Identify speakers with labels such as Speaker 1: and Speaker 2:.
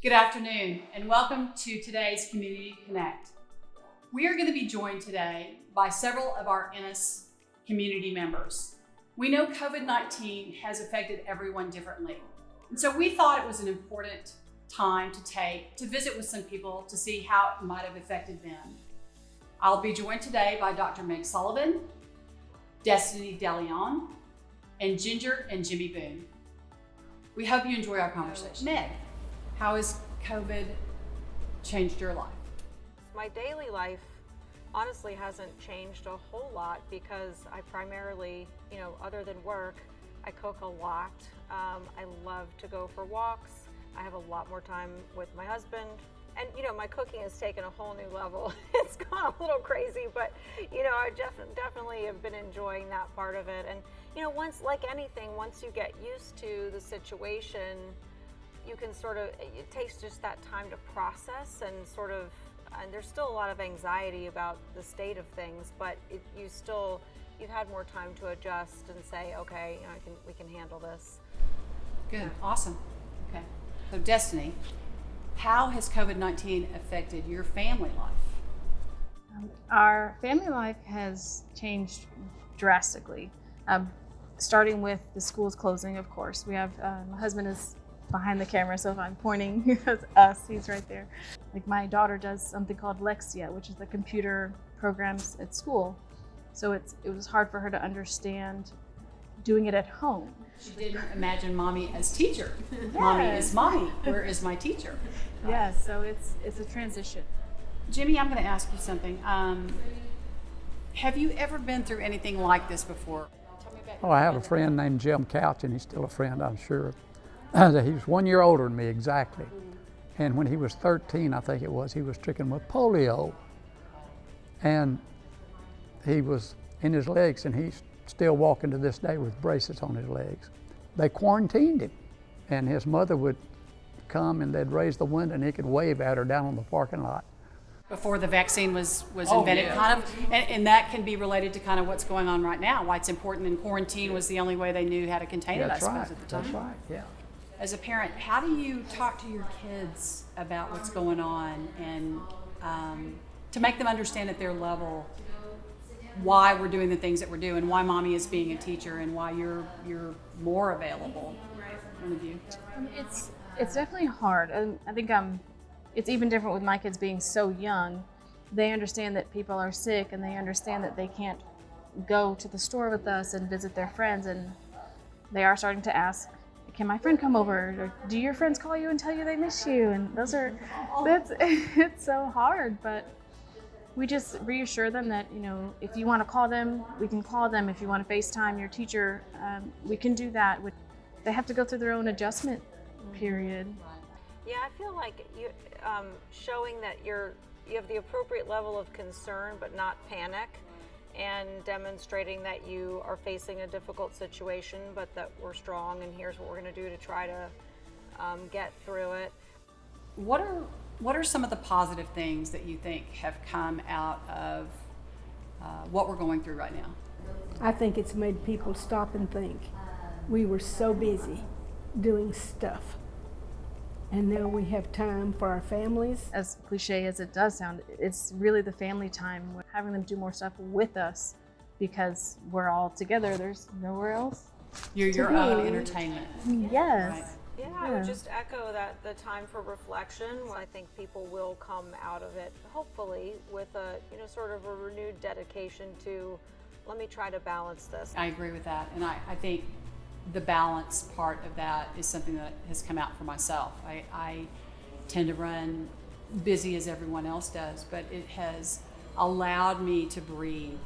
Speaker 1: Good afternoon and welcome to today's Community Connect. We are going to be joined today by several of our Ennis community members. We know COVID-19 has affected everyone differently, and so we thought it was an important time to take to visit with some people to see how it might have affected them. I'll be joined today by Dr. Meg Sullivan, Destiny DeLeon, and Ginger and Jimmy Boone. We hope you enjoy our conversation. Meg, how has COVID changed your life?
Speaker 2: My daily life honestly hasn't changed a whole lot because I primarily, other than work, I cook a lot. I love to go for walks. I have a lot more time with my husband. And, my cooking has taken a whole new level. It's gone a little crazy, but, I definitely have been enjoying that part of it. And, like anything, once you get used to the situation, you can it takes just that time to process and and there's still a lot of anxiety about the state of things, but you've had more time to adjust and say, okay, we can handle this.
Speaker 1: Good, awesome. Okay, so Destiny, how has COVID-19 affected your family life?
Speaker 3: Our family life has changed drastically, starting with the schools closing, of course. We have, my husband is behind the camera, so if I'm pointing at us, he's right there. Like my daughter does something called Lexia, which is the computer programs at school. So it was hard for her to understand doing it at home.
Speaker 1: She didn't imagine mommy as teacher.
Speaker 3: Yes.
Speaker 1: Mommy is mommy. Where is my teacher?
Speaker 3: Yes, so it's a transition.
Speaker 1: Jimmy, I'm going to ask you something. Have you ever been through anything like this before? Tell me about
Speaker 4: Oh, I have a friend named Jim Couch, and he's still a friend, I'm sure. He's 1 year older than me exactly. And when he was 13, I think it was, he was stricken with polio. And he was in his legs, and he's still walking to this day with braces on his legs. They quarantined him, and his mother would come and they'd raise the window and he could wave at her down on the parking lot.
Speaker 1: before the vaccine was invented, kind of, and that can be related to kind of what's going on right now, why it's important, and quarantine was the only way they knew how to contain it, I suppose, at the time.
Speaker 4: That's right, yeah.
Speaker 1: As a parent, how do you talk to your kids about what's going on and to make them understand at their level why we're doing the things that we're doing, why mommy is being a teacher, and why you're more available? One of you.
Speaker 3: It's definitely hard, and I think it's even different with my kids being so young. They understand that people are sick, and they understand that they can't go to the store with us and visit their friends, and they are starting to ask, can my friend come over? Or do your friends call you and tell you they miss you? And it's so hard, but we just reassure them that, if you want to call them, we can call them. If you want to FaceTime your teacher, we can do that. They have to go through their own adjustment period.
Speaker 2: Yeah, I feel like showing that you have the appropriate level of concern but not panic, and demonstrating that you are facing a difficult situation but that we're strong and here's what we're going to do to try to get through it.
Speaker 1: What are some of the positive things that you think have come out of what we're going through right now?
Speaker 5: I think it's made people stop and think. We were so busy doing stuff, and now we have time for our families.
Speaker 3: As cliche as it does sound, it's really the family time. We're having them do more stuff with us because we're all together. There's nowhere else.
Speaker 1: You're your own entertainment.
Speaker 3: Yes.
Speaker 1: Right.
Speaker 2: Yeah, I would just echo that the time for reflection. I think people will come out of it, hopefully, with a sort of a renewed dedication to, let me try to balance this.
Speaker 1: I agree with that, and I think the balance part of that is something that has come out for myself. I tend to run busy as everyone else does, but it has allowed me to breathe